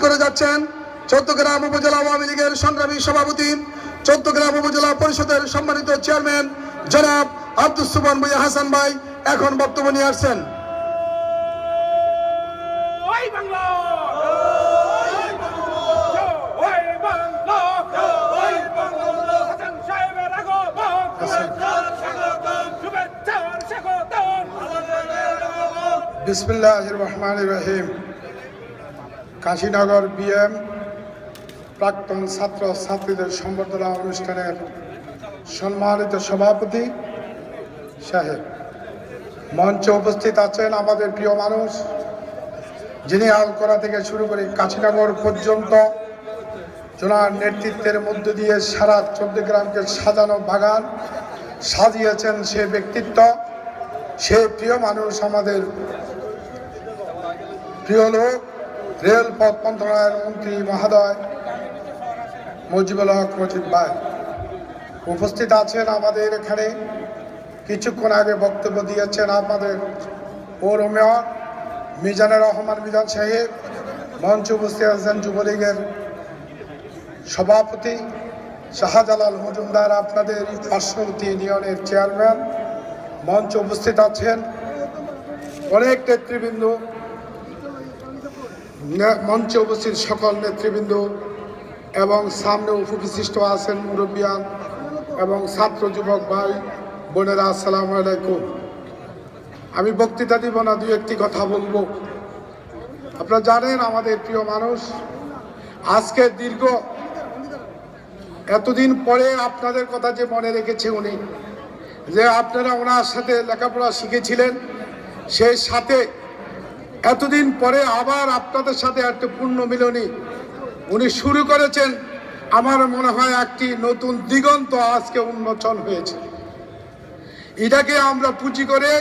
করে যাচ্ছেন চৌদ্দগ্রাম উপজেলা আওয়ামী লীগের সংগ্রামী সভাপতি, চৌদ্দগ্রাম উপজেলা পরিষদের সম্মানিত চেয়ারম্যান জনাব আব্দুস সুবহান ভূঁইয়া হাসান ভাই এখন বক্তব্য নিয়ে আসছেন। বিসমিল্লাহির রহমানির রহিম। কাশীনগর বিএম প্রাক্তন ছাত্র ছাত্রীদের সম্বর্ধনা অনুষ্ঠানের সম্মানিত সভাপতি সাহেব, মঞ্চে উপস্থিত আছেন আমাদের প্রিয় মানুষ, যিনি আলকোরা থেকে শুরু করে কাশীনগর পর্যন্ত জোনার নেতৃত্বের মধ্য দিয়ে সারা চৌদ্দগ্রামকে সাজানো বাগান সাজিয়েছেন। সে ব্যক্তিত্ব, সে প্রিয় মানুষ, আমাদের প্রিয় লোক, রেলপথ মন্ত্রণালয়ের মন্ত্রী মহোদয় মুজিবুল হক মুজিব ভাই উপস্থিত আছেন। আমাদের এখানে কিছুক্ষণ আগে বক্তব্য দিয়েছেন আমাদের পৌর মেয়র মিজানুর রহমান মিজান সাহেব। মঞ্চে উপস্থিত আছেন যুবলীগের সভাপতি শাহজালাল মজুমদার, আপনাদের পার্শ্ববর্তী ইউনিয়নের চেয়ারম্যান। মঞ্চে উপস্থিত আছেন অনেক নেতৃবৃন্দ, মঞ্চে উপস্থিত সকল নেতৃবৃন্দ এবং সামনে উপবিশিষ্ট আছেন মুরব্বিয়ান এবং ছাত্র যুবক ভাই বোনেরা, আসসালামু আলাইকুম। আমি বক্তৃতা দিব না, দুই একটি কথা বলবো। আপনারা জানেন আমাদের প্রিয় মানুষ আজকে দীর্ঘ এতদিন পরে আপনাদের কথা যে মনে রেখেছে উনি, যে আপনারা ওনার সাথে লেখাপড়া শিখেছিলেন, সেই সাথে এতদিন পরে আবার আপনাদের সাথে একটা পুণ্যমিলনী উনি শুরু করেছেন। আমার মনে হয় একটি নতুন দিগন্ত আজকে উন্মোচন হয়েছে। এটাকে আমরা পুঁজি করে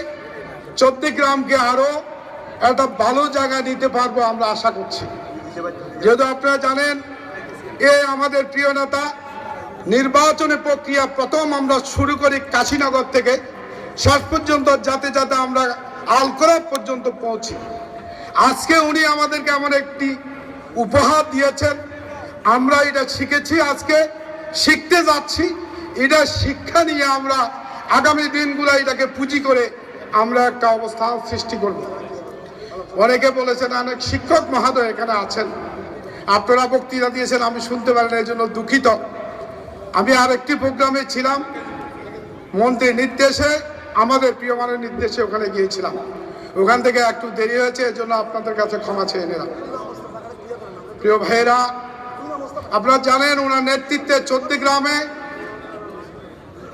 চৌদ্দগ্রামকে আরো একটা ভালো জায়গায় নিতে পারবো আমরা আশা করছি। যেহেতু আপনারা জানেন আমাদের প্রিয় নেতা নির্বাচনের প্রক্রিয়া প্রথম আমরা শুরু করি কাশীনগর থেকে, শেষ পর্যন্ত যাতে যাতে আমরা আলকোরা পর্যন্ত পৌঁছি। আজকে উনি আমাদেরকে এমন একটি উপহার দিয়েছেন, আমরা এটা শিখেছি, আজকে শিখতে যাচ্ছি। এটা শিক্ষা নিয়ে আমরা আগামী দিনগুলো এটাকে পুঁজি করে আমরা একটা অবস্থা সৃষ্টি করব। অনেকে বলেছেন, অনেক শিক্ষক মহোদয় এখানে আছেন, আপনারা বক্তৃতা দিয়েছেন, আমি শুনতে পারিনি, এই জন্য দুঃখিত। আমি আরেকটি প্রোগ্রামে ছিলাম, মন্ত্রীর নির্দেশে, আমাদের প্রিয় মানের নির্দেশে ওখানে গিয়েছিলাম। ওখান থেকে একটু দেরি হয়েছে, এর জন্য আপনাদের কাছে ক্ষমা চেয়ে নিলাম। প্রিয় ভাইয়েরা, আপনারা জানেন ওনার নেতৃত্বে চৌদ্দগ্রামে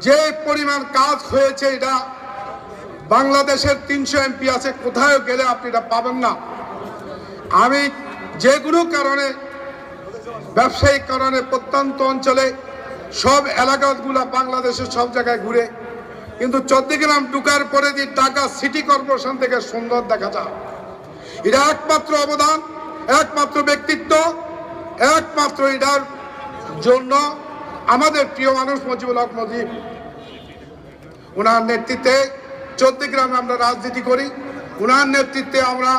যে পরিমাণ কাজ হয়েছে, এটা বাংলাদেশের 300 এমপি আছে, কোথাও গেলে আপনি এটা পাবেন না। আমি যে কোনো কারণে, ব্যবসায়িক কারণে প্রত্যন্ত অঞ্চলে সব এলাকাগুলো বাংলাদেশের সব জায়গায় ঘুরে, কিন্তু চৌদ্দগ্রাম ঢুকার পরে যে ঢাকা সিটি কর্পোরেশন থেকে সুন্দর দেখা যায়। এটা একমাত্র অবদান, একমাত্র ব্যক্তিত্ব, একমাত্র এটার জন্য আমাদের প্রিয় মানুষ মুজিবুল হক মুজিব, ওনার নেতৃত্বে চৌদ্দগ্রামে আমরা রাজনীতি করি। ওনার নেতৃত্বে আমরা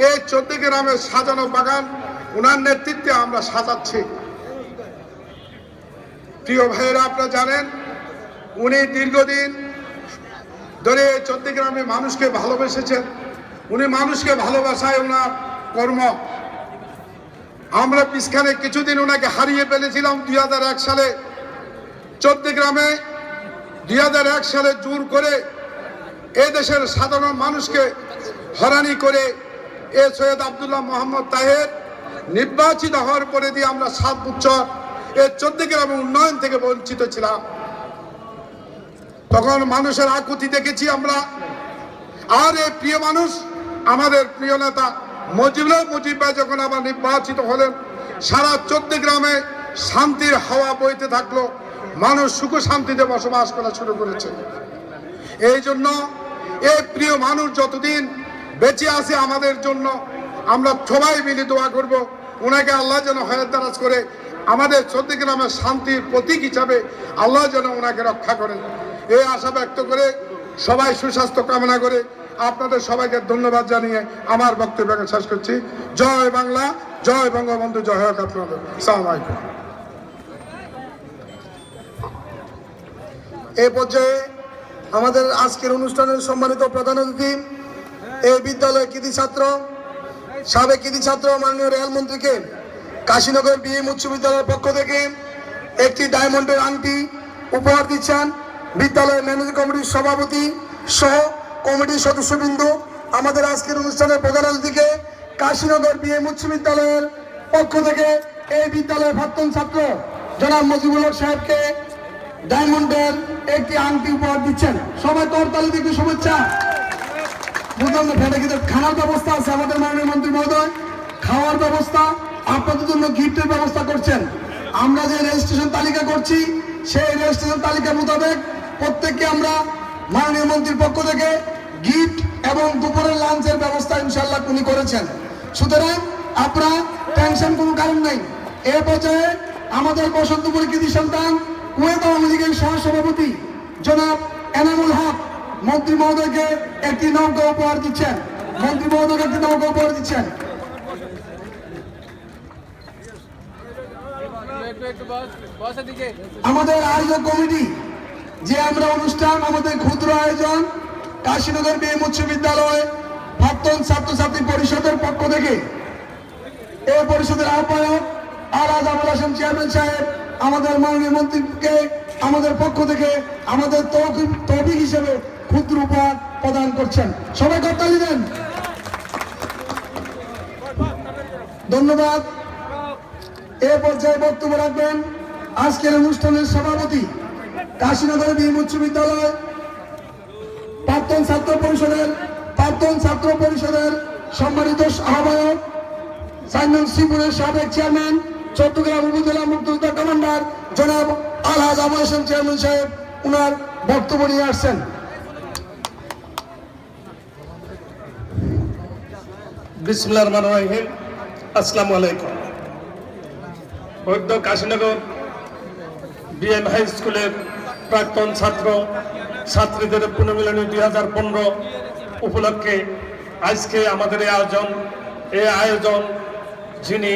এই চৌদ্দগ্রামের সাজানো বাগান ওনার নেতৃত্বে আমরা সাজাচ্ছি। প্রিয় ভাইয়েরা, আপনারা জানেন উনি দীর্ঘদিন ধরে চৌদ্দগ্রামে মানুষকে ভালোবেসেছেন। উনি মানুষকে ভালোবাসায় ওনার কর্ম। আমরা পিছখানে কিছুদিন ওনাকে হারিয়ে ফেলেছিলাম 2001 সালে। চৌদ্দগ্রামে 2001 সালে জোর করে এ দেশের সাধারণ মানুষকে হয়রানি করে সৈয়দ আব্দুল্লাহ মোহাম্মদ তাহের নির্বাচিত হওয়ার পরে দিয়ে আমরা 7 বছর এই চৌদ্দগ্রামের উন্নয়ন থেকে বঞ্চিত ছিলাম। তখন মানুষের আকুতি দেখেছি আমরা। আর এই প্রিয় মানুষ, আমাদের প্রিয় নেতা মুজিব ভাই যখন আবার নির্বাচিত হলেন, সারা চৌদ্দগ্রামে শান্তির হাওয়া বইতে থাকলো, মানুষ সুখ শান্তিতে বসবাস করা শুরু করেছে। এই জন্য এই প্রিয় মানুষ যতদিন বেঁচে আছে আমাদের জন্য আমরা সবাই মিলে দোয়া করব, ওনাকে আল্লাহ যেন হায়াত দারাজ করে আমাদের চৌদ্দগ্রামের শান্তির প্রতীক হিসাবে আল্লাহ যেন ওনাকে রক্ষা করেন, এই আশা ব্যক্ত করে সবাই সুস্বাস্থ্য কামনা করে আপনাদের সবাইকে ধন্যবাদ জানিয়ে আমার বক্তব্য শেষ করছি। জয় বাংলা, জয় বঙ্গবন্ধু, জয় হোক আপনাদের। আসসালামু আলাইকুম। এই পর্যায়ে আমাদের আজকের অনুষ্ঠানের সম্মানিত প্রধান অতিথি এই বিদ্যালয়ের কৃতি ছাত্র, সাবেক কৃতি ছাত্র মাননীয় রেলমন্ত্রীকে কাশীনগর বিএম উচ্চ বিদ্যালয়ের পক্ষ থেকে একটি ডায়মন্ডের আংটি উপহার দিচ্ছেন বিদ্যালয়ের ম্যানেজিং কমিটির সভাপতি সহ কমিটির সদস্যবৃন্দ। আমাদের আজকের অনুষ্ঠানের প্রধান অতিথিকে কাশীনগর বিএম উচ্চ বিদ্যালয়ের পক্ষ থেকে এই বিদ্যালয়ের প্রাক্তন ছাত্র জনাব মজিবুল হক সাহেবকে ডায়মন্ডের একটি আংটি উপহার দিচ্ছেন। সবাই করতালি দিকে শুভেচ্ছা। বুঝলাম না ফেটে কিন্তু খাওয়ার ব্যবস্থা আছে আমাদের মাননীয় মন্ত্রী মহোদয়, খাওয়ার ব্যবস্থা, আপনাদের জন্য গিফটের ব্যবস্থা করছেন। আমরা যে রেজিস্ট্রেশন তালিকা করছি সেই রেজিস্ট্রেশন তালিকা মোতাবেক প্রত্যেককে আমরা মাননীয় মন্ত্রীর পক্ষ থেকে গিফট এবং দুপুরের লাঞ্চের ব্যবস্থা ইনশাল্লাহ উনি করেছেন। সুতরাং আপনারা টেনশন কোনো কারণ নাই। এ পর্যায়ে আমাদের বসন্তপুর কৃতি সন্তান কুয়েত আওয়ামী লীগের সহসভাপতি জনাব এনামুল হক মন্ত্রী মহোদয়কে একটি নৌকা উপহার দিচ্ছেন। মন্ত্রী মহোদয়কে একটি নৌকা উপহার দিচ্ছেন। আমাদের আয়োজক কমিটি যে আমরা অনুষ্ঠান আমাদের ক্ষুদ্র আয়োজন কাশীনগর বিএম উচ্চ বিদ্যালয় প্রাক্তন ছাত্রছাত্রী পরিষদের পক্ষ থেকে এই পরিষদের আহ্বায়ক আলহাজ আবুল হাসান চেয়ারম্যান সাহেব আমাদের মাননীয় মন্ত্রীকে আমাদের পক্ষ থেকে আমাদের তৌফিক হিসেবে ক্ষুদ্র উপহার প্রদান করছেন। সবাই করতালি দেন। ধন্যবাদ। এ পর্যায়ে বক্তব্য রাখবেন আজকের অনুষ্ঠানের সভাপতি কাশীনগর বিএম উচ্চ বিদ্যালয় প্রাক্তন ছাত্র পরিষদের সম্মানিত আহ্বায়ক সাইমন সিপুরের সাবেক চেয়ারম্যান চট্টগ্রাম উপজেলা মুক্তিযোদ্ধা কমান্ডার জনাব আলহাজ আবুল হাসান চেয়ারম্যান সাহেব উনার বক্তব্য নিয়ে আসছেন। বিসমিল্লাহির রহমানির রহিম। আসসালামু আলাইকুম। বৈদ্য কাশীনগর বিএম হাই স্কুলের প্রাক্তন ছাত্র ছাত্রীদের পুনর্মিলনী 2015 উপলক্ষে আজকে আমাদের এই আয়োজন যিনি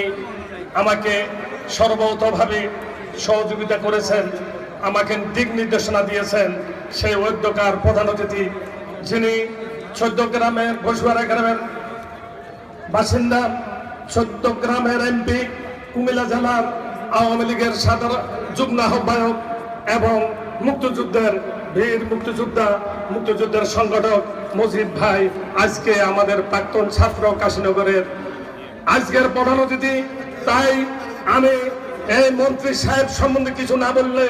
আমাকে সর্বতভাবে সহযোগিতা করেছেন, আমাকে দিক নির্দেশনা দিয়েছেন, সেই উদ্যোক্তার প্রধান অতিথি যিনি 14 গ্রামের বসুয়ারা গ্রামের বাসিন্দা, 14 গ্রামের এমপি, কুমিল্লা জেলার আওয়ামী লীগের সাধারণ যুগ্ম আহ্বায়ক এবং মুক্তিযুদ্ধের বীর মুক্তিযুদ্ধের সংগঠক মজিদ ভাই আজকে আমাদের প্রাক্তন ছাত্র কাশীনগরের আজকের প্রধান অতিথি। তাই আমি এই মন্ত্রী সাহেব সম্বন্ধে কিছু না বললে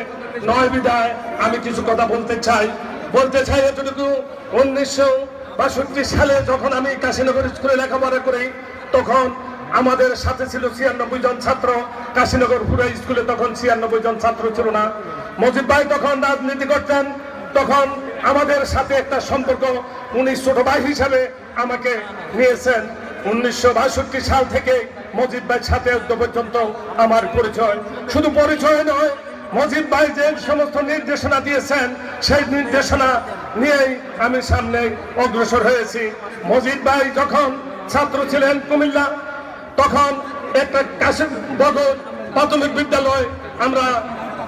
নয় বিদায় আমি কিছু কথা বলতে চাই এতটুকু। 1962 সালে যখন আমি কাশীনগর স্কুলে লেখাপড়া করি তখন আমাদের সাথে ছিল 96 জন ছাত্র। কাশীনগর পুরা স্কুলে তখন 96 জন ছাত্র ছিল না। মজিদ ভাই তখন রাজনীতি করতেন, তখন আমাদের সাথে একটা সম্পর্ক, উনি ছোট ভাই হিসাবে আমাকে নিয়েছেন। 1962 সাল থেকে মজিদ ভাইয়ের সাথে পর্যন্ত আমার পরিচয়, শুধু পরিচয় নয়, মজিদ ভাই যে সমস্ত নির্দেশনা দিয়েছেন সেই নির্দেশনা নিয়েই আমি সামনে অগ্রসর হয়েছি। মজিদ ভাই যখন ছাত্র ছিলেন কুমিল্লা, তখন একটা কাশীনগর প্রাথমিক বিদ্যালয় আমরা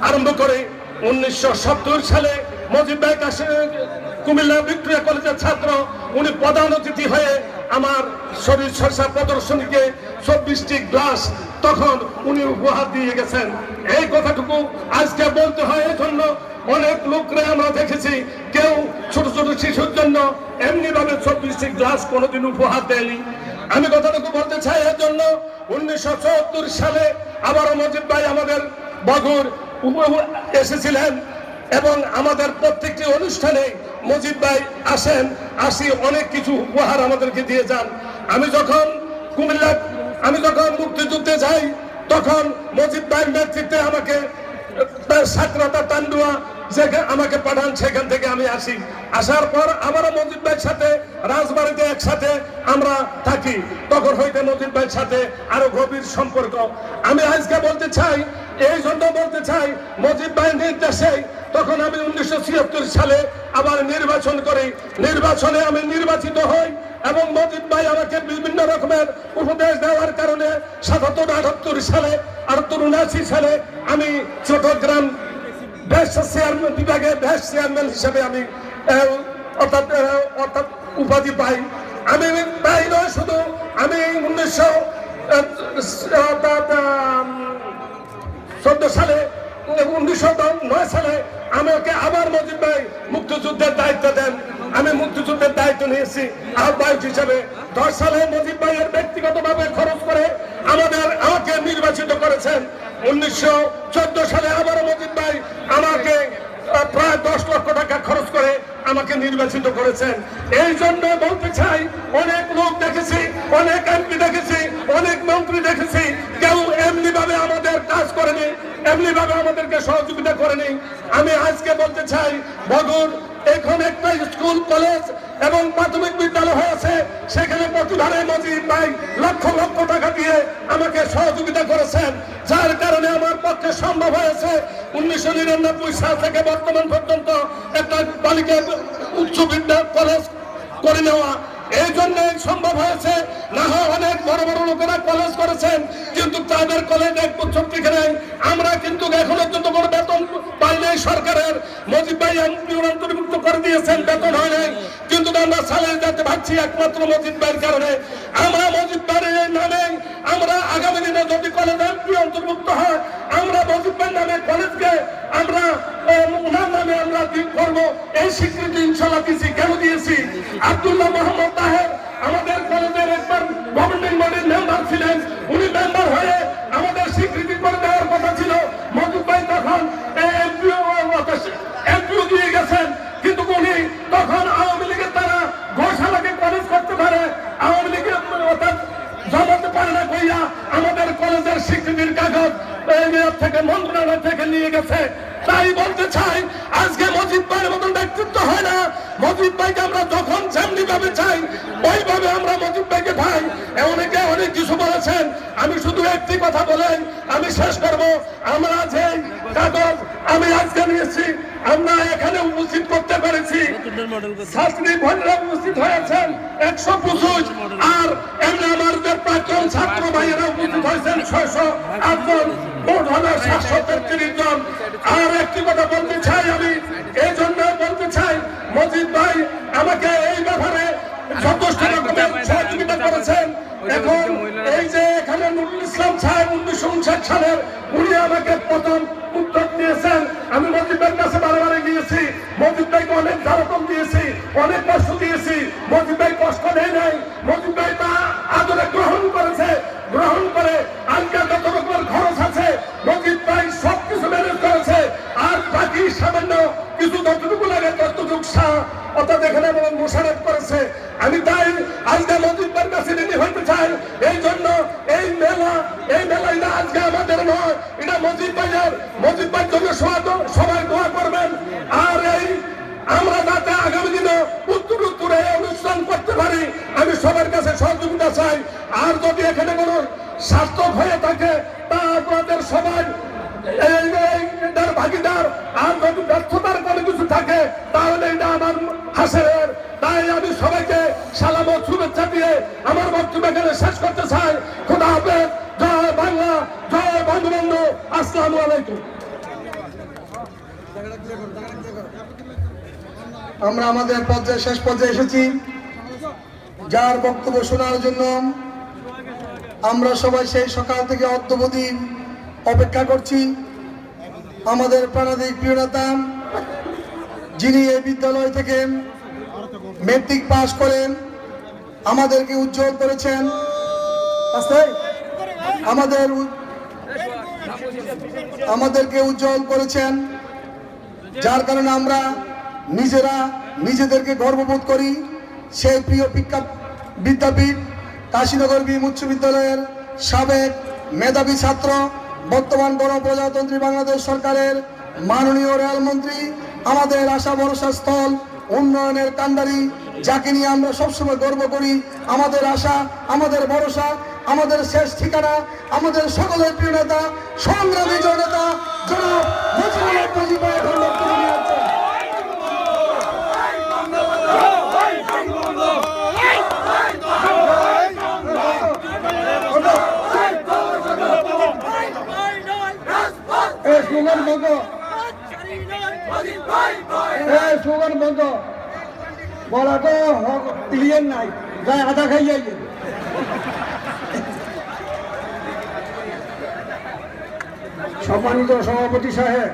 আরম্ভ করি। 1970 সালে মজিদ ভাই কুমিল্লা ভিক্টোরিয়া কলেজের ছাত্র, উনি প্রধান অতিথি হয়ে আমার শরীর চর্চা প্রদর্শনীকে 24টি গ্লাস তখন উনি উপহার দিয়ে গেছেন। এই কথাটুকু আজকে বলতে হয়, এজন্য অনেক লোকরা আমরা দেখেছি কেউ ছোট ছোট শিশুর জন্য এমনি ভাবে 24টি গ্লাস কোনোদিন উপহার দেয়নি। আমি কথাটুকু বলতে চাই, এর জন্য 1974 সালে আবারও মজিদ ভাই আমাদের বগুড় এসেছিলেন এবং আমাদের প্রত্যেকটি অনুষ্ঠানে মজিদ ভাই আসি অনেক কিছু উপহার আমাদেরকে দিয়ে যান। আমি যখন মুক্তিযুদ্ধে যাই তখন মজিদ ভাইয়ের নেতৃত্বে আমাকে সাকরাতা তান্ডুয়া আমাকে পাঠান, সেখান থেকে আমি আসি। আসার পর আবারও মজিদ ভাইয়ের সাথে রাজবাড়িতে একসাথে আমরা থাকি। তখন হইতে মজিদ ভাইয়ের সাথে আরো গভীর সম্পর্ক। আমি আজকে বলতে চাই, এই জন্য বলতে চাই, মজিদ ভাইয়ের নির্দেশে তখন আমি 1976 সালে আবার নির্বাচন করি। নির্বাচনে আমি নির্বাচিত হই। এবং মজিদ ভাই আমাকে বিভিন্ন রকমের উপদেশ দেওয়ার কারণে ৭৭-৭৮ সালে ৭৮-৭৯ সালে আমি চট্টগ্রাম চেয়ারম্যান বিভাগে ব্যাস চেয়ারম্যান হিসেবে আমি অর্থাৎ উপাধি পাই। আমি তাই নয়, শুধু আমি 1914 সালে 1909 সালে আমাকে আবার মজিদ ভাই মুক্তিযুদ্ধের দায়িত্ব দেন। আমি মুক্তিযুদ্ধের দায়িত্ব নিয়েছি আহ্বায়ক হিসেবে। 10 সালে মজিদ ভাইয়ের ব্যক্তিগতভাবে খরচ করে আমাকে নির্বাচিত করেছেন। 1914 সালে আবার মজিদ ভাই আমাকে প্রায় 10 লক্ষ টাকা খরচ করে আমাকে নির্বাচিত করেছেন। এই জন্য বলতে চাই, অনেক লোক দেখেছি, অনেক এমপি দেখেছি, অনেক মন্ত্রী দেখেছি, কেউ এমনি ভাবে আমাদের কাজ করেনি, এমনি ভাবে আমাদেরকে সহযোগিতা করেনি। আমি আজকে বলতে চাই, বগুড় এখন একটা স্কুল, কলেজ এবং প্রাথমিক বিদ্যালয় হয়েছে, সেখানে প্রতিবারে মজিদ ভাই লক্ষ লক্ষ টাকা দিয়ে আমাকে সহযোগিতা করেছেন, যার কারণে আমার পক্ষে সম্ভব হয়েছে 1999 সাল থেকে বর্তমান পর্যন্ত একটা বালিকা উচ্চ বিদ্যালয় কলেজ করে নেওয়া। এই জন্যই সম্ভব হয়েছে। না হয় অনেক বড় বড় লোকেরা কলেজ করেছেন, কিন্তু তাদের কলেজ 1 বছর টিকে নেই। আমরা কিন্তু এখনো পর্যন্ত কোনো বেতন পাই নাই সরকারের। মজিদ ভাই অন্তর্ভুক্ত করে দিয়েছেন, বেতন হয় নাই, কিন্তু আমরা স্যালারি দিতে পারছি একমাত্র মজিদ ভাইয়ের কারণে। আমরা মজিদ ভাইয়ের নামে আমরা আগামী দিনে যদি কলেজ অন্তর্ভুক্ত হয়, আমরা মজিদ ভাইয়ের নামে কলেজকে আমরা ওনার নামে আমরা করবো, এই স্বীকৃতি ইনশাল্লাহ দিয়েছি। কেন দিয়েছি? আব্দুল্লাহ মোহাম্মদ তাহের আমাদের কলেজের একবার গভর্নিং বডির মেম্বার ছিলেন, উনি মেম্বার হয়ে আমাদের স্বীকৃতি করে দেওয়ার কথা ছিল। মজিদ ভাই তখন এমপিও দিয়ে গেছেন, কিন্তু উনি তখন আওয়ামী লীগের তারা ঘোষালাকে কলেজ করতে পারে, আওয়ামী লীগের অর্থাৎ জমাতে পারে না কইয়া আমাদের কলেজের স্বীকৃতির কাগজ থেকে মন্ত্রণালয় থেকে নিয়ে গেছে। তাই বলতে চাই, আজকে মজিদ ভাইয়ের মতন ব্যক্তিত্ব হয় না। মজিদ ভাইকে আমরা যখন যেমনি ভাবে চাই ওইভাবে আমরা মজিদ ভাইকে ভাই। অনেকে অনেক কিছু বলেছেন, আমি শুধু একটি কথা বলেন আমি শেষ করব। আমরা যে কাগজ আমি আজকে নিয়েছি, আমরা এখানে উপস্থিত করতে পেরেছি, ছাত্রী ভাইরা উপস্থিত হয়েছেন 125, আর এমনি আমাদের প্রাক্তন ছাত্র ভাইয়েরা উপস্থিত হয়েছেন 608 জন, মোট হলো 733 জন। আর একটি কথা বলতে চাই, আমি এই জন্য বলতে চাই, মজিদ ভাই আমাকে এই ব্যাপারে যথেষ্ট রকমের সহযোগিতা করেছেন। এখন এই যে এখানে নুরুল ইসলাম সাহেব 1959 সালের, উনি আমাকে প্রথম উদ্যোগ দিয়েছেন। আমি মজিদ ভাইয়ের কাছে বারবার গিয়েছি, মজিদ ভাইকে অনেক ধারকম দিয়েছি, অনেক কষ্ট দিয়েছি, মজিদ ভাই কষ্ট নেই নাই। মজিদ ভাই তা আদরে গ্রহণ করেছে, গ্রহণ করে আজকে যত রকমের খরচ আছে মজিদ ভাই সবকিছু ম্যানেজ করেছে। আর বাকি সামান্য কিছু যতটুকু লাগে ততটুকু অর্থাৎ এখানে মোশারফ করেছে। আমি তাই আজকে মজিদ ভাইয়ের কাছে ঋণী হইতে চাই। এই জন্য এই মেলা এটা আজকে আমাদের নয়, এটা মজিদ ভাইয়ের। মজিদ ভাইয়ের জন্য সবাই দোয়া করবেন। আর এই আমরা যাতে আগামী দিনে উত্তর এই অনুষ্ঠান করতে পারি, আমি সবার কাছে সহযোগিতা চাই। আর যদি এখানে কোনো সার্থক হয়ে থাকে তা আপনাদের সবাই এটার ভাগিদার। আর যদি ব্যর্থতার কোনো কিছু থাকে তাহলে এটা আমার হাসের। তাই আমি সবাইকে সালাম ও শুভেচ্ছা দিয়ে আমার বক্তব্য এখানে শেষ করতে চাই। খোদা হাফেজ। জয় বাংলা, জয় বঙ্গবন্ধু। আসসালামু আলাইকুম। আমরা আমাদের শেষ পর্যায়ে এসেছি। যার বক্তব্য শোনার জন্য আমরা সবাই সেই সকাল থেকে অদ্যবধি অপেক্ষা করছি। আমাদের প্রাণাধিক প্রিয় নেতা, যিনি এই বিদ্যালয় থেকে মেট্রিক পাস করেন, আমাদেরকে উজ্জ্বল করেছেন, আমাদেরকে উজ্জ্বল করেছেন, যার কারণে আমরা নিজেদেরকে গর্ববোধ করি। সেই প্রিয় বিদ্যাপীঠ কাশীনগর বি উচ্চ বিদ্যালয়ের সাবেক মেধাবী ছাত্র, বর্তমান গণপ্রজাতন্ত্রী বাংলাদেশ সরকারের মাননীয় রেলমন্ত্রী, আমাদের আশা ভরসা স্থল, উন্নয়নের কান্ডারি, যাকে নিয়ে আমরা সবসময় গর্ব করি। আমাদের আশা, আমাদের ভরসা, আমাদের শেষ ঠিকানা, আমাদের সকলের প্রিয় নেতা, সংগ্রামী জননেতা জনাব মুজিবুর রহমান। স্লোগান বন্ধ, স্লোগান বন্ধ, বলা তো ক্লিয়ার নাই, যাই আধা খাই যাই। সম্মানিত সভাপতি সাহেব,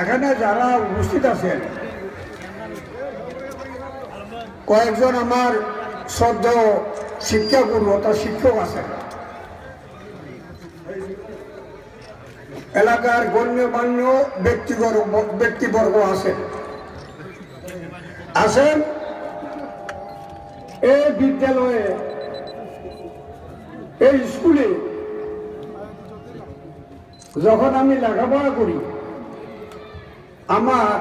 এখানে যারা উপস্থিত আছেন কয়েকজন আমার শ্রদ্ধেয় শিক্ষাগুরু অর্থাৎ শিক্ষক আছেন, এলাকার গণ্যমান্য ব্যক্তিবর্গ আছেন এই বিদ্যালয়ে, এই স্কুলে যখন আমি লেখাপড়া করি আমার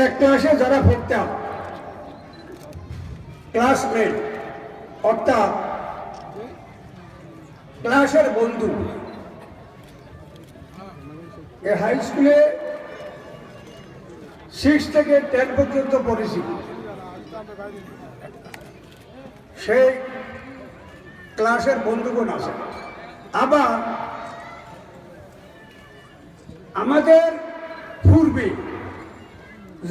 এক ক্লাসে যারা পড়তাম ক্লাসমেট অর্থাৎ ক্লাসের বন্ধু, এই হাই স্কুলে 6 থেকে 10 পর্যন্ত পড়েছি। সেই ক্লাসের বন্ধুগণ আছে। আবার আমাদের পূর্বে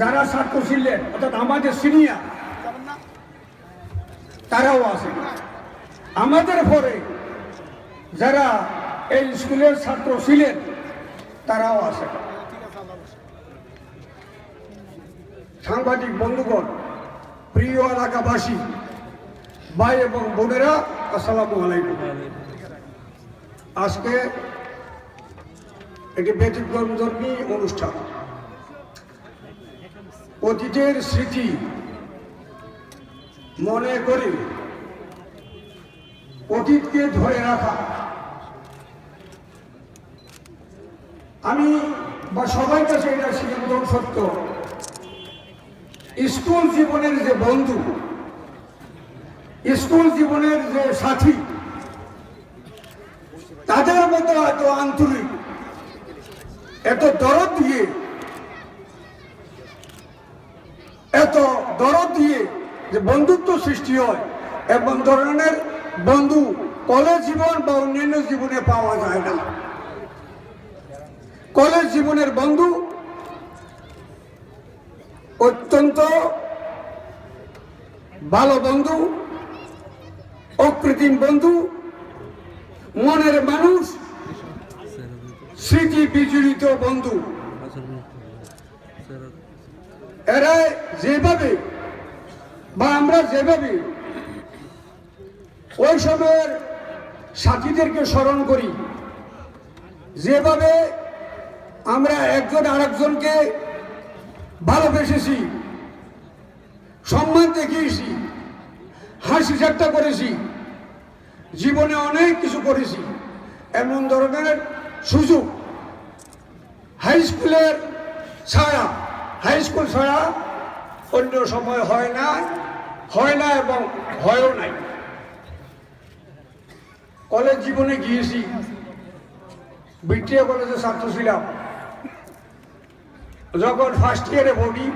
যারা ছাত্র ছিলেন অর্থাৎ আমাদের সিনিয়র তারাও আছে। আমাদের পরে যারা এই স্কুলের ছাত্র ছিলেন তারাও আছে। সাংবাদিক বন্ধুগণ, প্রিয় এলাকাবাসী, ভাই এবং বোনেরা, আসসালামু আলাইকুম। আজকে একটি ব্যতিক্রমধর্মী অনুষ্ঠান, অতীতের স্মৃতি মনে করে অতীতকে ধরে রাখা। আমি বা সবার কাছে এটা চিরন্তন সত্য, স্কুল জীবনের যে বন্ধু, স্কুল জীবনের যে সাথী, তাদের মতো এত আন্তরিক, এত দরদ দিয়ে যে বন্ধুত্ব সৃষ্টি হয়, এবং ধরনের বন্ধু কলেজ জীবন বা অন্যান্য জীবনে পাওয়া যায় না। কলেজ জীবনের বন্ধু অত্যন্ত ভালো বন্ধু, অকৃত্রিম বন্ধু, মনের মানুষ, স্মৃতি বিজড়িত বন্ধু। এরা যেভাবে বা আমরা যেভাবে ওই সময়ের সাথীদেরকে স্মরণ করি, যেভাবে আমরা একজন আরেকজনকে ভালোবেসেছি, সম্মান দেখিয়েছি, হাসি ঠাট্টা করেছি, জীবনে অনেক কিছু করেছি, এমন ধরনের সুযোগ হাই স্কুলের ছাড়া, হাই স্কুল ছাড়া অন্য সময় হয় না এবং হয়ও নাই। কলেজ জীবনে গিয়েছি, ভিক্টোরিয়া কলেজে ছাত্র ছিলাম। যখন ফার্স্ট ইয়ারে পড়ি,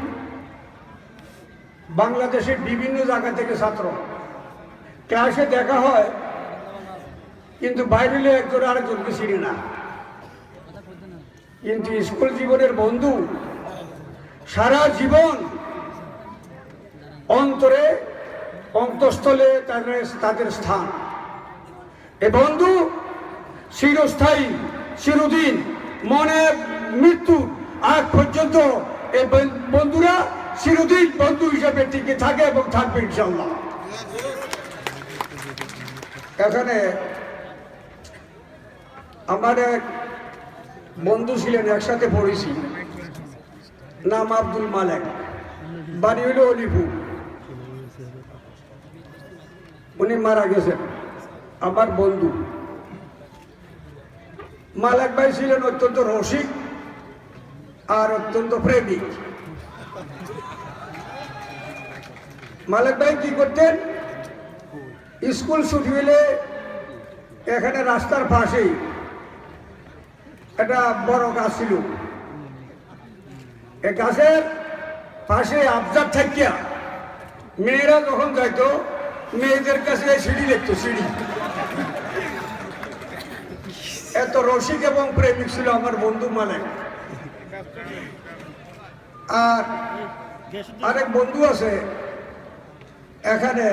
বাংলাদেশের বিভিন্ন জায়গা থেকে ছাত্র, ক্লাসে দেখা হয় কিন্তু বাইরে একজন আরেকজনকে চিনি না। কিন্তু স্কুল জীবনের বন্ধু সারা জীবন অন্তরে, অন্তঃস্থলে তাদের স্থান। এ বন্ধু চিরস্থায়ী, চিরদিন, মনে মৃত্যু আগ পর্যন্ত এই বন্ধুরা চিরদিন বন্ধু হিসেবে টিকে থাকে এবং থাকবে ইনশাআল্লাহ। এখানে আমার এক বন্ধু ছিলেন, একসাথে পড়েছি, নাম আব্দুল মালেক, বাড়ি হইল অলিপুর। উনি মারা গেছেন, আমার বন্ধু। মালেক ভাই ছিলেন অত্যন্ত রসিক আর অত্যন্ত প্রেমিক। মালেক ভাই কি করতেন, স্কুল ছুটি হলে এখানে রাস্তার পাশেই একটা বড় গাছ ছিল, এই গাছের পাশে আবজার থাকিয়া মেয়েরা যখন যাইতো, মেয়েদের কাছে সিঁড়ি লিখতো, সিঁড়ি এত রসিক এবং প্রেমিক ছিল আমার বন্ধু মালিক। আর আরেক বন্ধু আছে এখানে,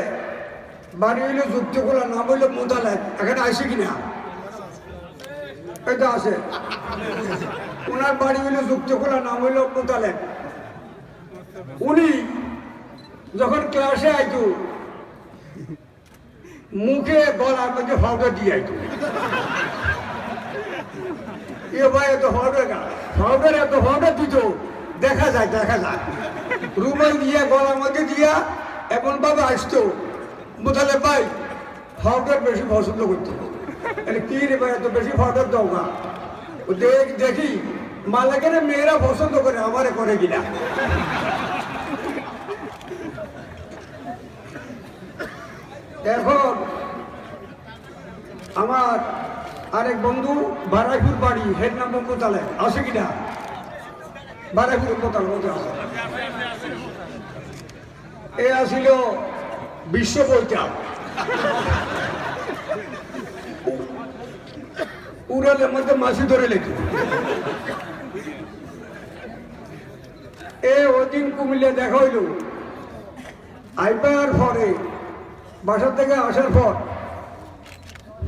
বাড়ি হইল যুক্তকলা, নাম হইল মোতালেব। এখানে আসে কিনা? এটা আছে। ওনার বাড়ি হইল যুক্তকলা, নাম হইল মোতালেব। উনি যখন ক্লাসে আইতো মুখে গলার মধ্যে পাউডার দিয়ে আইতো। এ ভাই এত পাউডার দিত, দেখা যায় রুমাল দিয়া গলার মধ্যে দিয়া এমন ভাবে আসতো। বোঝালে ভাই পাউডার বেশি পছন্দ করতো। কি রে ভাই এত বেশি পাউডার দাও না? দেখি মালাকের মেয়েরা পছন্দ করে, আমারে করে কিনা। এখন আমার আরেক বন্ধু বারাইপুর বাড়ি, হেড নাম মোতালেব, আছে কিনা? বারাইপুর মোতালেব আছে। এ আসিল বিশ্ব বইটা, উড়ালের মধ্যে মাছি ধরে লেখি। ওই দিন কুমিল্লা দেখা হইল। আইবার পরে বাসার থেকে আসার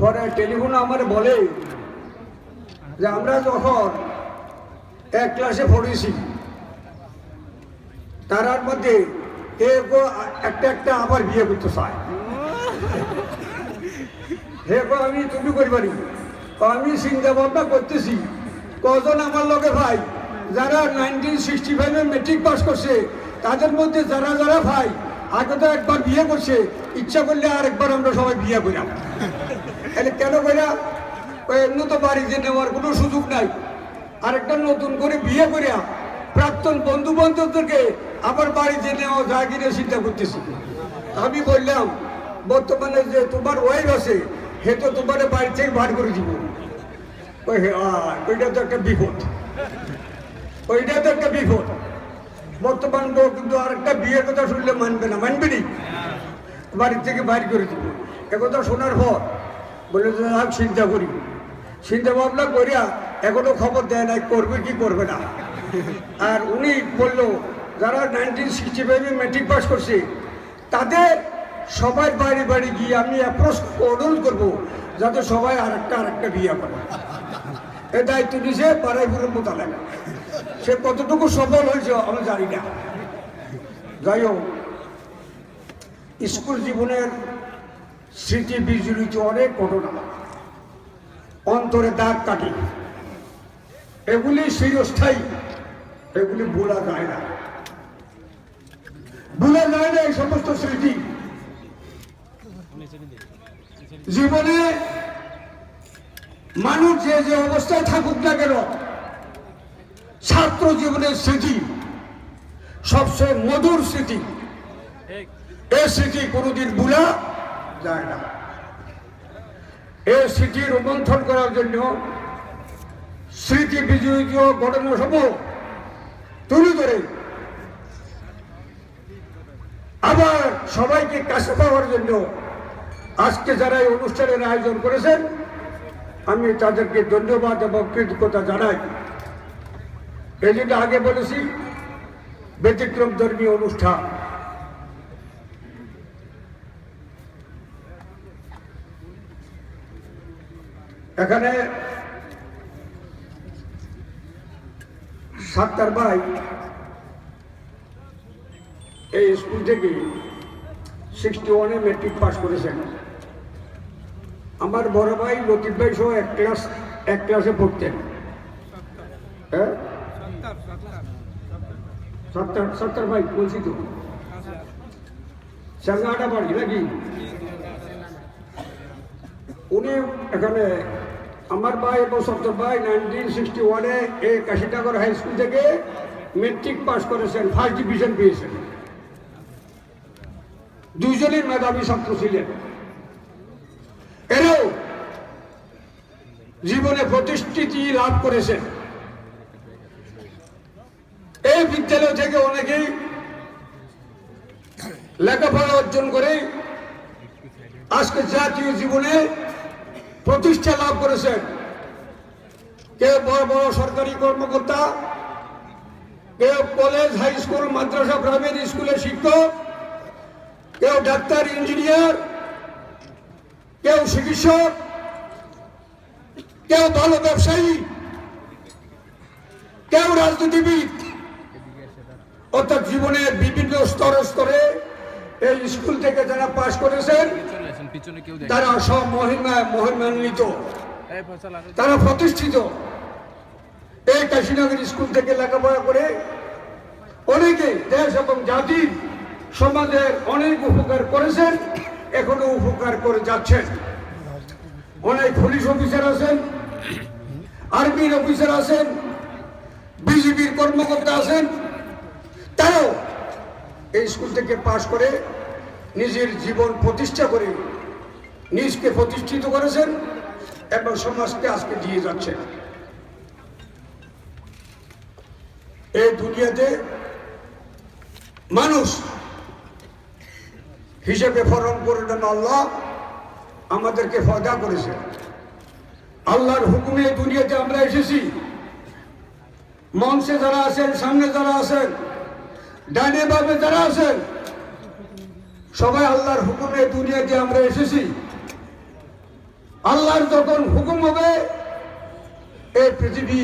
পরে টেলিফোনে আমার বলে যে আমরা যখন এক ক্লাসে পড়েছি তার মধ্যে একটা আবার বিয়ে করতে চায়। আমি তুমি করবারি, আমি চিন্তা ভাবনা করতেছি কজন আমার লগে ভাই যারা 1965 মেট্রিক পাস করছে, তাদের মধ্যে যারা ভাই আগে তো একবার বিয়ে করছে, ইচ্ছা করলে আরেকবার আমরা সবাই বিয়ে করাম। কেন কইরা? এমনি তো বাড়িতে নেওয়ার কোনো সুযোগ নাই, আরেকটা নতুন করে বিয়ে করিয়া প্রাক্তন বন্ধু বান্ধবদেরকে আবার বাড়িতে নেওয়া যায় কিনে চিন্তা করতেছি। আমি বললাম বর্তমানে যে তোমার ওয়াইফ আছে হে তো তোমার বাড়ি থেকে বার করে দিব। ওইটা তো একটা বিপদ। বর্তমান কিন্তু আরেকটা বিয়ের কথা শুনলে মানবে না, মানবে নি, বাড়ির থেকে বাইর করে দিব। একথা শোনার পর বলে যে চিন্তা ভাবনা করিয়া এখনো খবর দেয় নাই করবে কি করবে না। আর উনি বললো যারা 1965 মেট্রিক পাস করছে তাদের সবাই বাড়ি গিয়ে আমি অনুরোধ করবো যাতে সবাই আরেকটা বিয়ে করে। এ দায়িত্ব নিছে বারাইপুরের মোতালেব। সে কতটুকু সফল হয়েছে আমি জানি না। যাই হোক, স্কুল জীবনের স্মৃতি বিজড়িত অনেক ঘটনা অন্তরে দাগ কাটে। এগুলি চিরস্থায়ী, এগুলি ভোলা যায় না এই সমস্ত স্মৃতি। জীবনে মানুষ যে অবস্থায় থাকুক না কেন, ছাত্র জীবনের স্মৃতি সবচেয়ে মধুর স্মৃতি। এই স্মৃতি কোনোদিন ভুলা যায় না। এই স্মৃতি রোমন্থন করার জন্য স্মৃতি বিজড়িত ঘটনা সমূহ তুলে ধরে আবার সবাইকে কাছে পাওয়ার জন্য আজকে যারা এই অনুষ্ঠানের আয়োজন করেছেন আমি তাদেরকে ধন্যবাদ এবং কৃতজ্ঞতা জানাই। এই জন্য আগে বলেছি ব্যতিক্রম ধর্মীয় অনুষ্ঠান। এখানে সাত্তার ভাই এই স্কুল থেকে 61-এ মেট্রিক পাস করেছেন। আমার বড় ভাই লতিফ ভাই সহ এক ক্লাসে পড়তেন। হ্যাঁ, সাত্তার ভাই বলছি তো, সাংঘাটা বাড়ি নাকি? উনি এখানে আমার ভাই এবং সত্তর ভাই 1961-এ এই কাশীনগর হাই স্কুল থেকে মেট্রিক পাস করেছেন, ফার্স্ট ডিভিশন পেয়েছেন। দুইজনের মেধাবী ছাত্র ছিলেন। এরাও জীবনে প্রতিষ্ঠিতি লাভ করেছেন। এই বিদ্যালয় থেকে অনেকেই লেখাপড়া অর্জন করে আজকে জাতীয় জীবনে প্রতিষ্ঠা লাভ করেছেন। কেউ বড় বড় সরকারি কর্মকর্তা, কেউ কলেজ, হাই স্কুল, মাদ্রাসা, প্রাইমারি স্কুলের শিক্ষক, কেউ ডাক্তার, ইঞ্জিনিয়ার, কেউ চিকিৎসক, কেউ ভালো ব্যবসায়ী, কেউ রাজনীতিবিদ, অর্থাৎ জীবনের বিভিন্ন স্তরে স্তরে এই স্কুল থেকে যারা পাশ করেছেন তারা সব মহিমান্বিত, তারা প্রতিষ্ঠিত। এই কাশীনগর স্কুল থেকে লেখাপড়া করে অনেকে দেশ এবং জাতির সমাজের অনেক উপকার করেছেন, এখনো উপকার করে যাচ্ছেন। অনেক পুলিশ অফিসার আছেন, আর্মির অফিসার আছেন, বিজেপির কর্মকর্তা আছেন, তারাও এই স্কুল থেকে পাশ করে নিজের জীবন প্রতিষ্ঠা করে নিজকে প্রতিষ্ঠিত করেছেন এবং সমাজকে আজকে দিয়ে যাচ্ছেন। এই দুনিয়াতে মানুষ হিসেবে ফরম করে দেন আল্লাহ আমাদেরকে ফয়দা করেছে। আল্লাহর হুকুমে দুনিয়াতে আমরা এসেছি। মঞ্চে যারা আছেন, সামনে যারা আছেন, ডানে বামে যারা আছেন, সবাই আল্লাহর হুকুমে দুনিয়াতে আমরা এসেছি। আল্লাহর যখন হুকুম হবে এই পৃথিবী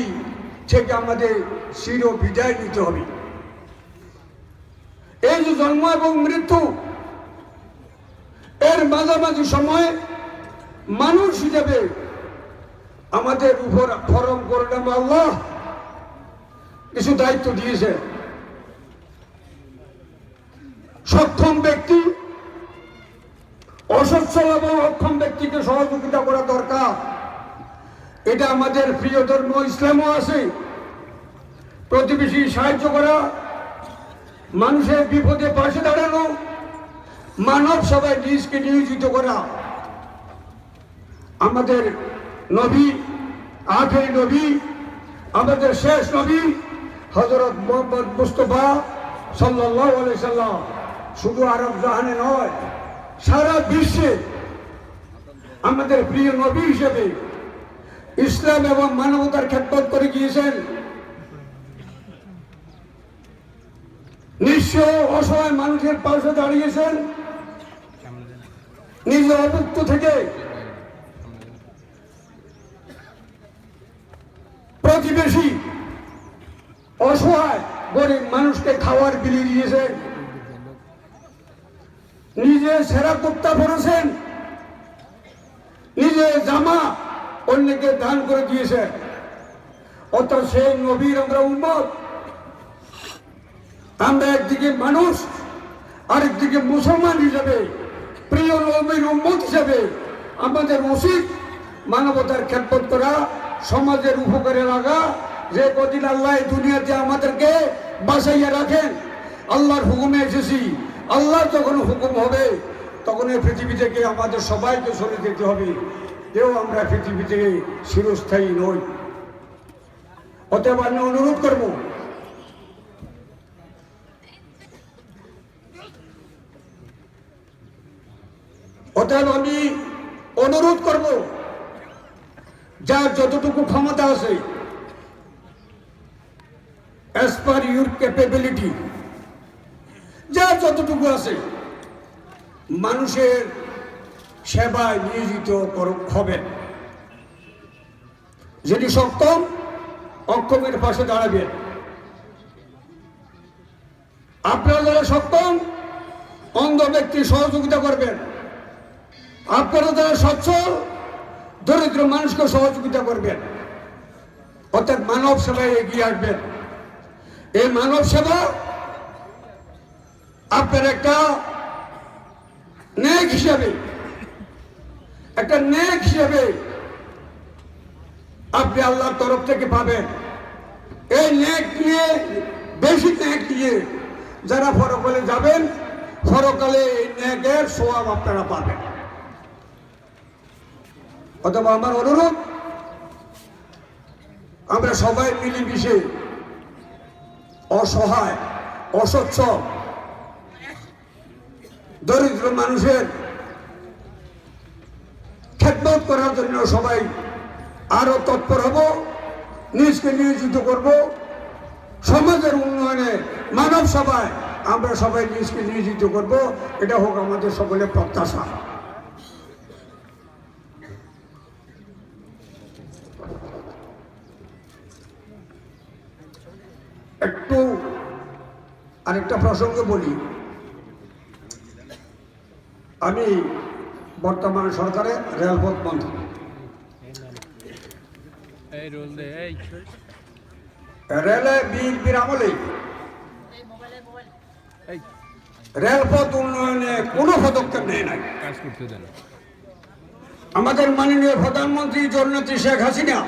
থেকে আমাদের চির বিদায় নিতে হবে। এই যে জন্ম এবং মৃত্যু, এর মাঝামাঝি সময় মানুষ হিসেবে আমাদের উপর ফরম করলাম আল্লাহ কিছু দায়িত্ব দিয়েছে। সক্ষম ব্যক্তি অসচ্ছল এবং অক্ষম ব্যক্তিকে সহযোগিতা করা দরকার। এটা আমাদের প্রিয় ধর্ম ইসলামও আছে। প্রতিবেশী সাহায্য করা, মানুষের বিপদে পাশে দাঁড়ানো, মানব সেবায় নিজকে নিয়োজিত করা। আমাদের নবী, আখেরি নবী, আমাদের শেষ নবী হযরত মুহাম্মদ মুস্তাফা সাল্লাল্লাহু আলাইহি সাল্লাম শুধু আরব জাহানে নয়, সারা বিশ্বে আমাদের প্রিয় নবী হিসেবে ইসলাম এবং মানবতার খেদমত করে গিয়েছেন। নিঃস্ব অসহায় মানুষের পাশে দাঁড়িয়েছেন। নিজে অভুক্ত থেকে প্রতিবেশী অসহায় গরিব মানুষকে খাওয়ার বিলি দিয়েছেন। নিজে সেরা কুত্তা পরেছেন, নিজে জামা অন্যকে দান করে দিয়েছেন। অর্থাৎ সেই নবীর আমরা উম্মত। আমরা একদিকে মানুষ, আরেকদিকে মুসলমান হিসেবে, প্রিয় নবীর উম্মত হিসেবে আমাদের উচিত মানবতার খেদমত করা, সমাজের উপকারে লাগা। যে কদিন আল্লাহ দুনিয়াতে আমাদেরকে বাঁচাইয়া রাখেন, আল্লাহর হুকুমে এসেছি। আল্লাহ যখন হুকুম হবে তখন এই পৃথিবী থেকে আমাদের সবাইকে সরে যেতে হবে। কেউ আমরা পৃথিবী থেকে চিরস্থায়ী নই। অতএব আমি অনুরোধ করব, যার যতটুকু ক্ষমতা আছে, as per your capability, যার যতটুকু আছে মানুষের সেবায় নিয়োজিত হবেন। যদি সক্ষম, অক্ষমের পাশে দাঁড়াবেন। আপনারা যারা সক্ষম, অন্ধ ব্যক্তি সহযোগিতা করবেন। আপনারা যারা সচ্ছল, দরিদ্র মানুষকে সহযোগিতা করবেন। অর্থাৎ মানব সেবায় এগিয়ে আসবেন। এই মানব সেবা আপনার একটা নেক হিসাবে, আপনি আল্লাহর তরফ থেকে পাবেন। এই নেক নিয়ে, বেশি নেক নিয়ে যারা পরকালে যাবেন, পরকালে এই নেকের সওয়াব আপনারা পাবেন। অথবা আমার অনুরোধ, আমরা সবাই মিলেমিশে অসহায়, অসচ্ছল, দরিদ্র মানুষের খেদমত করার জন্য সবাই আরো তৎপর হব। নিজকে নিয়োজিত করব সমাজের উন্নয়নে, মানব সভায় আমরা সবাই নিজকে নিয়োজিত করব। এটা হোক আমাদের সকলের প্রত্যাশা। একটু আরেকটা প্রসঙ্গে বলি, আমি বর্তমান সরকারের রেলপথ মন্ত্রী। রেলে বিএনপির আমলে রেলপথ উন্নয়নে কোনো পদক্ষেপ নেয় নাই। আমাদের মাননীয় প্রধানমন্ত্রী জননেত্রী শেখ হাসিনা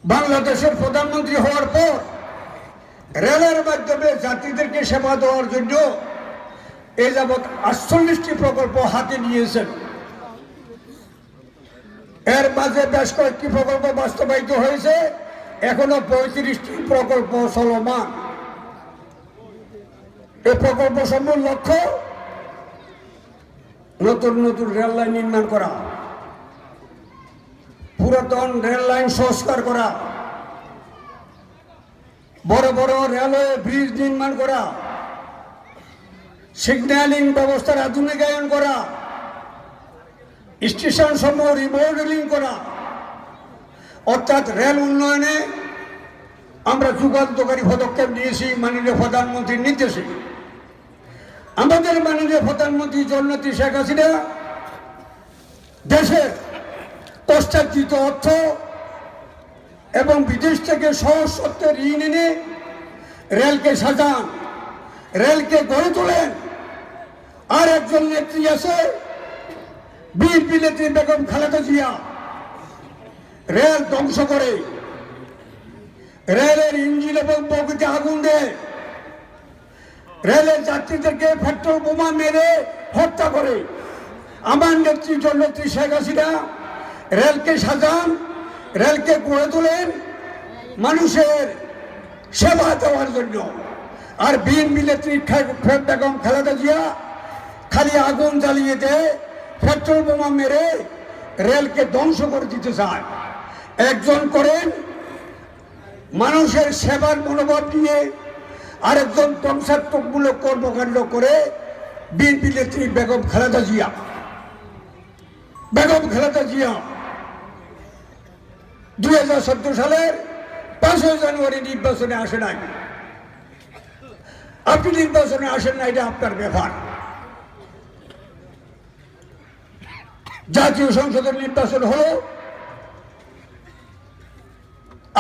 বাংলাদেশের প্রধানমন্ত্রী হওয়ার পর রেলের মাধ্যমে যাত্রীদেরকে সেবা দেওয়ার জন্য এ যাবৎ 48টি প্রকল্প হাতে নিয়েছেন। এর মাঝে বেশ কয়েকটি প্রকল্প বাস্তবায়িত হয়েছে, এখনো 35টি প্রকল্প চলমান। এই প্রকল্প সমূহ লক্ষ্য নতুন নতুন রেল লাইন নির্মাণ করা, পুরাতন রেল লাইন সংস্কার করা, বড় বড় রেলওয়ে ব্রিজ নির্মাণ করা, সিগন্যালিং ব্যবস্থার আধুনিকায়ন করা, স্টেশন সমূহ রিমডেলিং করা। অর্থাৎ রেল উন্নয়নে আমরা যুগান্তকারী পদক্ষেপ নিয়েছি মাননীয় প্রধানমন্ত্রীর নির্দেশে। আমাদের মাননীয় প্রধানমন্ত্রী জননেত্রী শেখ হাসিনা দেশের কষ্টার্জিত অর্থ এবং বিদেশ থেকে সহজ সত্ত্বে ঋণ এনে রেলকে সাজান, রেলকে গড়ে তোলেন। আর একজন নেত্রী আছে বিএনপি নেত্রী বেগম খালেদা জিয়া, রেল ধ্বংস করে, রেলের ইঞ্জিন এবং বগিতে আগুন দেয়, রেলের যাত্রীদেরকে পেট্রোল বোমা মেরে হত্যা করে। আমার নেত্রী জননেত্রী শেখ হাসিনা রেলকে সাজান, রেলকে গড়ে তোলেন মানুষের সেবা দেওয়ার জন্য। আর বিএনপি নেত্রী বেগম খালেদা জিয়া খালি আগুন জ্বালিয়ে দেয়, পেট্রোল বোমা মেরে রেলকে ধ্বংস করে দিতে চায়। একজন করেন মানুষের সেবার মনোভাব নিয়ে, আরেকজন ধ্বংসাত্মকমূলক কর্মকাণ্ড করে বিএনপি নেত্রী বেগম খালেদা জিয়া। বেগম খালেদা জিয়া 2014 সালের 5 জানুয়ারি নির্বাচনে আসে নাই। আপনি নির্বাচনে আসেন না, এটা আপনার ব্যাপার। জাতীয় সংসদের নির্বাচন হলো,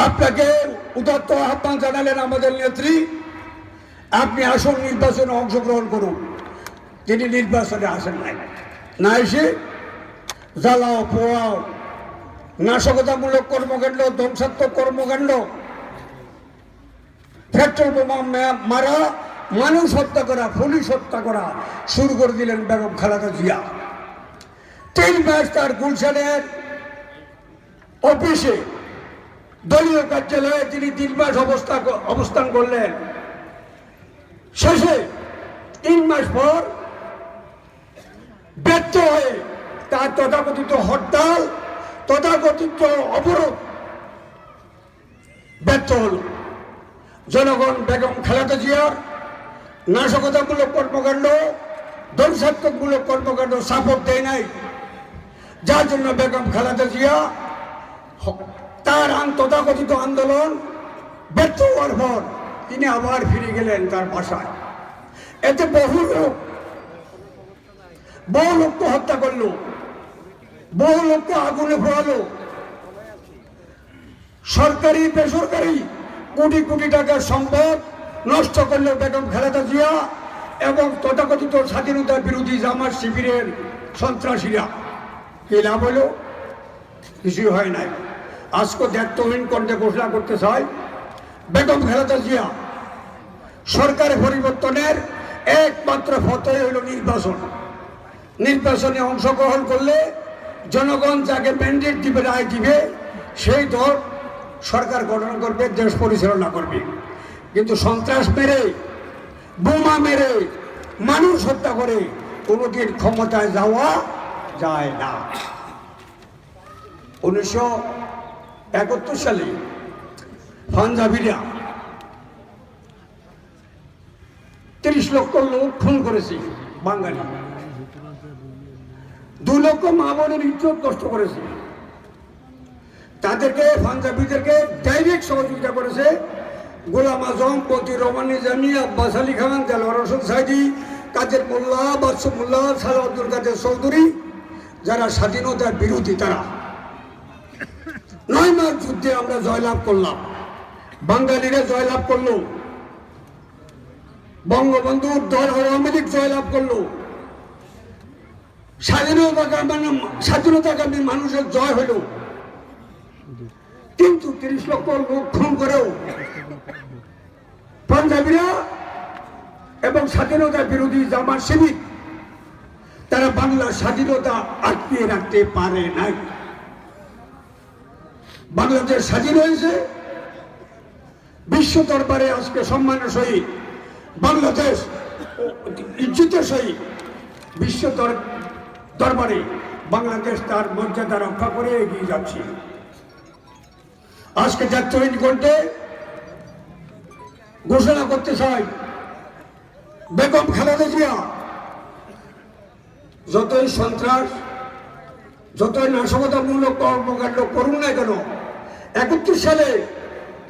আপনাকে উদাত্ত আহ্বান জানালেন আমাদের নেত্রী, আপনি আসন নির্বাচনে অংশগ্রহণ করুন। তিনি নির্বাচনে আসেন নাই, না এসে জ্বালাও পোড়াও, নাশকতামূলক কর্মকাণ্ড, ধ্বংসাত্মক কর্মকাণ্ড, পেট্রোল বোমা মারা, মানুষ হত্যা করা, পুলিশ হত্যা করা শুরু করে দিলেন বেগম খালেদা জিয়া। 3 মাস তার গুলশানের অফিসে, দলীয় কার্যালয়ে তিনি 3 মাস অবস্থান করলেন। শেষে 3 মাস পর ব্যর্থ হয়ে তার তথাকথিত হরতাল, তথাকথিত অবরোধ ব্যর্থ হল। জনগণ বেগম খালেদা জিয়ার নাশকতামূলক কর্মকাণ্ড, ধ্বংসাত্মকমূলক কর্মকাণ্ড সাপোর্ট দেয় নাই, যার জন্য বেগম খালেদা জিয়া তার তথাকথিত আন্দোলন ব্যর্থ হওয়ার পর তিনি আবার ফিরে গেলেন তার বাসায়। এতে বহু লোককে হত্যা করলো, বহু লোককে আগুনে পোড়ালো, সরকারি বেসরকারি কোটি কোটি টাকার সম্পদ নষ্ট করলো বেগম খালেদা জিয়া এবং তথাকথিত স্বাধীনতা বিরোধী জামাত শিবিরের সন্ত্রাসীরা। কি লাভ হলো? কিছুই হয় নাই। আজকে দায়িত্বহীন কণ্ঠে ঘোষণা করতে চাই, বেগম খালেদা জিয়া সরকার পরিবর্তনের একমাত্র পথই হইল নির্বাচন। নির্বাচনে অংশগ্রহণ করলে জনগণ যাকে ম্যান্ডেট দিবে, রায় দিবে, সেই দল সরকার গঠন করবে, দেশ পরিচালনা করবে। কিন্তু সন্ত্রাস মেরে, বোমা মেরে, মানুষ হত্যা করে কোনোদিন ক্ষমতায় যাওয়া যায় না। 71 সালে পাঞ্জাবিরা 30 লক্ষ লোক খুন করেছে বাঙালি, 2 লক্ষ মা বোনের ইজ্জত নষ্ট করেছে। তাদেরকে পাঞ্জাবিদেরকে ডাইরেক্ট সহযোগিতা করেছে গোলাম আজম, মতি রহমান নিজামী, আব্বাস আলী খান, দেলোয়ার হোসেন সাইদি, কাদের মোল্লা, বাদশা মোল্লা, সালাহ আব্দুল কাদের চৌধুরী, যারা স্বাধীনতার বিরোধী। তারা 9 মাস যুদ্ধে আমরা জয়লাভ করলাম, বাঙালিরা জয়লাভ করলো, বঙ্গবন্ধুর দল আওয়ামী লীগ জয়লাভ করলো, স্বাধীনতাকামী মানুষের জয় হলো। কিন্তু 30 লক্ষ লোক খুন করেও পাঞ্জাবিরা এবং স্বাধীনতা বিরোধী জামাত শিবির তারা বাংলার স্বাধীনতা আটকিয়ে রাখতে পারে নাই। বাংলাদেশ স্বাধীন হয়েছে, বিশ্ব দরবারে আজকে সম্মানের সহিত বাংলাদেশ ইজ্জতের সহিত বিশ্ব দরবারে বাংলাদেশ তার মর্যাদা রক্ষা করে এগিয়ে যাচ্ছে। আজকে জাতীয় গ্রন্থে ঘোষণা করতে চাই, বেগম খালেদা জিয়া যতই সন্ত্রাস, যতই নাশকতামূলক কর্মকাণ্ড করুন না কেন, 71 সালে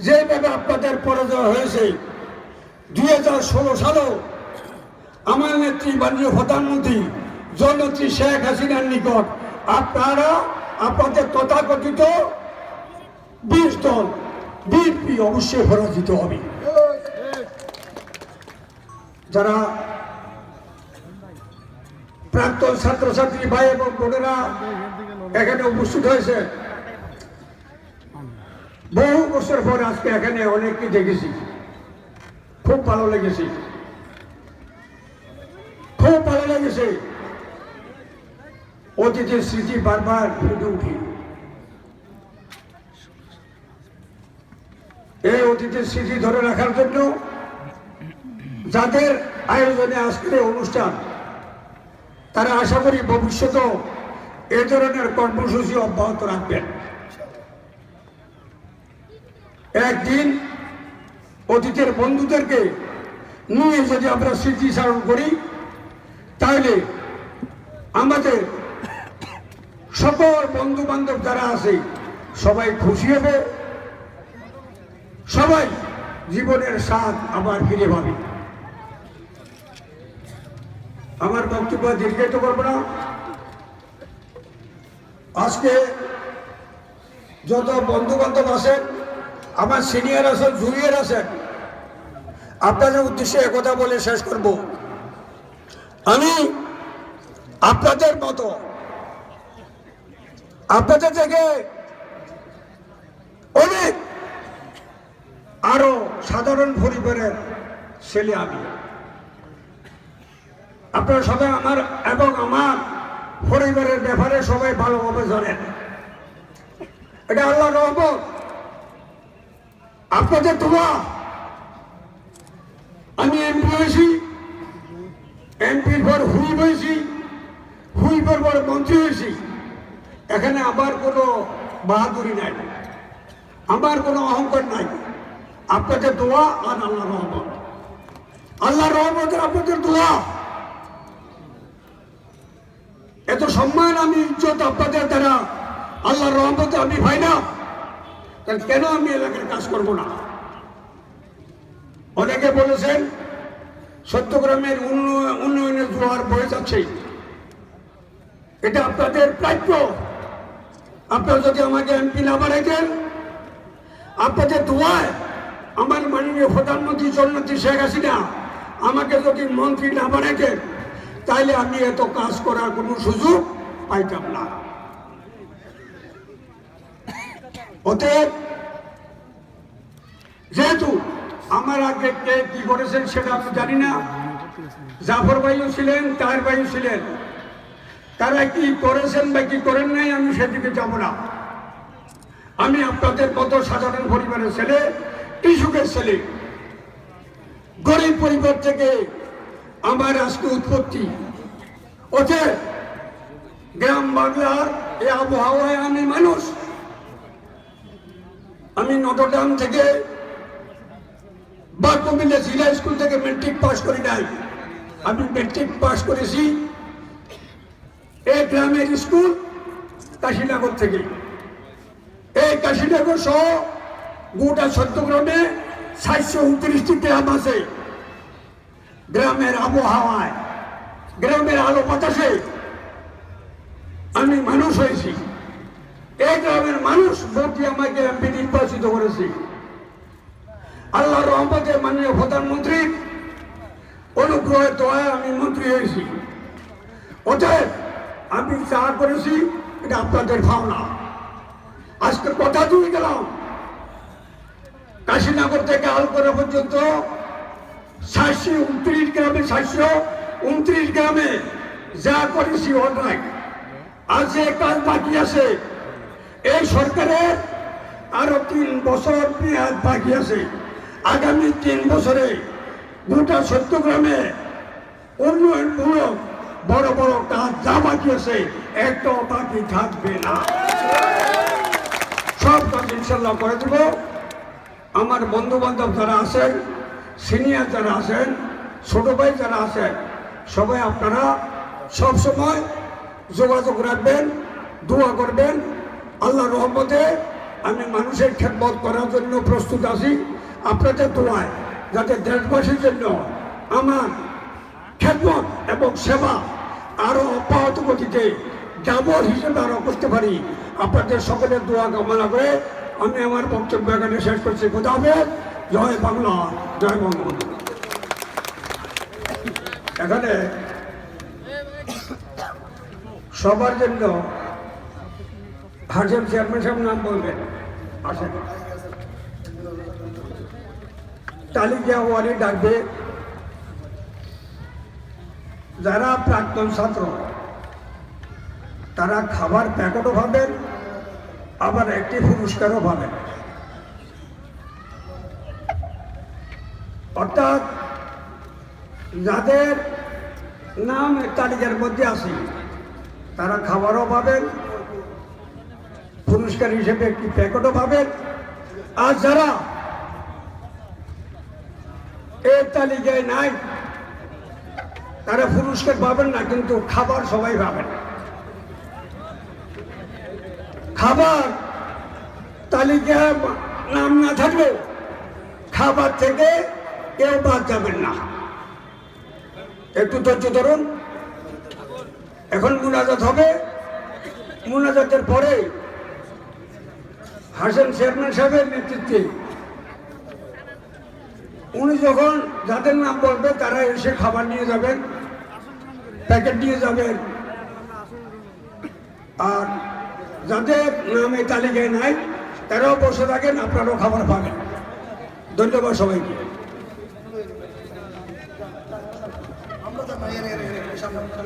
যেভাবে আপনাদের পরাজয় হয়েছে, 2016 সালেও আমার নেত্রী মাননীয় প্রধানমন্ত্রী জননেত্রী শেখ হাসিনার নিকট আপনারা আপনাদের তথাকথিত 20 দল বিএনপি অবশ্যই পরাজিত হবে। যারা প্রাক্তন ছাত্রছাত্রী ভাই এবং বোনেরা এখানে উপস্থিত হয়েছে, বহু বছর পর আজকে এখানে অনেককে দেখেছি, খুব ভালো লেগেছে, খুব ভালো লেগেছে। অতীতের স্মৃতি বারবার ফুটে উঠি। এই অতীতের স্মৃতি ধরে রাখার জন্য যাদের আয়োজনে আজকের অনুষ্ঠান, তারা আশা করি ভবিষ্যতেও এ ধরনের কর্মসূচি অব্যাহত রাখবেন। একদিন অতীতের বন্ধুদেরকে নিয়ে যদি আমরা স্মৃতিচারণ করি, তাহলে আমাদের সকল বন্ধু বান্ধব যারা আছে সবাই খুশি হবে, সবাই জীবনের স্বাদ আবার ফিরে পাবে। আমার বক্তব্য দীর্ঘায়িত করবো না। আজকে যত বন্ধু বান্ধব আছেন, আমার সিনিয়র আছেন, জুনিয়র আছেন, আপনাদের উদ্দেশ্যে একথা বলে শেষ করব। আমি আপনাদের মতো, আপনাদের থেকে অনেক আরো সাধারণ পরিবারের ছেলে। আমি আপনারা সবাই আমার এবং আমার পরিবারের ব্যাপারে সবাই ভালোভাবে জানেন। এটা আল্লাহর রহমত, আপনাদের দোয়া। আমি এমপি হয়েছি, এমপির পর হুইপ হয়েছি, হুইপের পর মন্ত্রী হয়েছি। এখানে আমার কোনো বাহাদুরি নাই, আমার কোনো অহংকার নাই। আপনাদের দোয়া আর আল্লাহর রহমত, আল্লাহর রহমতের আপনাদের দোয়া। এত সম্মান আমি ইজ্জত আপনাদের দ্বারা আল্লাহর রহমতে আমি পাই না, তাহলে কেন আমি এলাকার কাজ করব না? অনেকে বলেছেন চট্টগ্রামের উন্নয়নের জোয়ার বয়ে যাচ্ছে, এটা আপনাদের প্রাপ্য। আপনারা যদি আমাকে এমপি না বানাইতেন, আপনাদের দোয়ায় আমার মাননীয় প্রধানমন্ত্রী জননেত্রী শেখ হাসিনা আমাকে যদি মন্ত্রী না বানাইতেন, তাইলে আমি এত কাজ করার কোনো সুযোগ পাইতাম না। অতএব যেহেতু আমার আগে কে কি করেছেন সেটা আমি জানি না, জাফর ভাইও ছিলেন, তাহের ভাইও ছিলেন, তারা কি করেছেন বা কি করেন নাই আমি সেদিকে যাব না। আমি আপনাদের মতো সাধারণ পরিবারের ছেলে, কৃষকের ছেলে, গরিব পরিবার থেকে আমার আজকে উৎপত্তি। অতএব গ্রাম বাংলার এই আবহাওয়ায় আমি মানুষ, আমি নটরডাম থেকে বা কুমিল্লা জিলা স্কুল থেকে মেট্রিক পাস করি নাই, আমি মেট্রিক পাস করেছি এই গ্রামের স্কুল কাশীনগর থেকে। এই কাশীনগর সহ গোটা চট্টগ্রামে 729টি গ্রাম আছে। গ্রামের আবহাওয়ায়, গ্রামের আলো বাতাসে আমি মানুষ হয়েছি। এই গ্রামের মানুষ ভোট দিয়ে আমাকে এমপি নির্বাচিত করেছি। আল্লাহর রহমতে মাননীয় প্রধানমন্ত্রীর অনুগ্রহের দয়ায় আমি মন্ত্রী হয়েছি। অতএব আমি যা করেছি এটা আপনাদের ভাবনা। আজকে কথা দিয়ে গেলাম, কাশীনগর থেকে আলকোরা পর্যন্ত 729 গ্রামে 729 গ্রামে যা করেছি অন্যায়। আজ যে কাজ বাকি আছে, এই সরকারের আরো 3 বছর মেয়াদ বাকি আছে। আগামী 3 বছরে গোটা চট্টগ্রামে উন্নয়নমূলক বড় বড় কাজ যা বাকি আছে একটাও বাকি থাকবে না। সব কাজ ইনশাল্লাহ করে দেব। আমার বন্ধু বান্ধব যারা আছেন, সিনিয়র যারা আছেন, ছোট ভাই যারা আছেন, সবাই আপনারা সব সময় যোগাযোগ রাখবেন, দোয়া করবেন। আল্লাহর রহমতে আমি মানুষের খেদমত করার জন্য প্রস্তুত আছি। আপনাদের দোয়ায় যাতে দেশবাসীর জন্য আমার খেদমত এবং সেবা আরো অব্যাহত গতিতে ডাবল হিসেবে আরো করতে পারি, আপনাদের সকলের দোয়া কামনা করে আমি আমার বক্তব্য এখানে শেষ করছি। খোদা হাফেজ। জয় বাংলা, জয় বঙ্গবন্ধু। এখানে সবার জন্য হাসেম চেয়ারম্যান সাহেব নাম বলবেন, আসেন। তালিকা ওয়ারি ডাকবে। যারা প্রাক্তন ছাত্র তারা খাবার প্যাকেটও পাবেন, আবার একটি পুরস্কারও পাবেন। অর্থাৎ যাদের নাম তালিকার মধ্যে আছে তারা খাবারও পাবেন, পুরস্কার হিসেবে একটি প্যাকেটও পাবেন। আর যারা এই তালিকায় নাই তারা পুরস্কার পাবেন না, কিন্তু খাবার সবাই পাবেন। খাবার তালিকায় নাম না থাকলেও খাবার থেকে কেউ বাদ যাবেন না। একটু ধৈর্য ধরুন। এখন মুনাজাত হবে। মুনাজাতের পরে হাসেম চেয়ারম্যান সাহেবের নেতৃত্বে উনি যখন যাদের নাম বলবে তারা এসে খাবার নিয়ে যাবেন, প্যাকেট নিয়ে যাবেন। আর যাদের নাম এই তালিকায় নাই তারাও বসে থাকেন, আপনারাও খাবার পাবেন। ধন্যবাদ সবাইকে।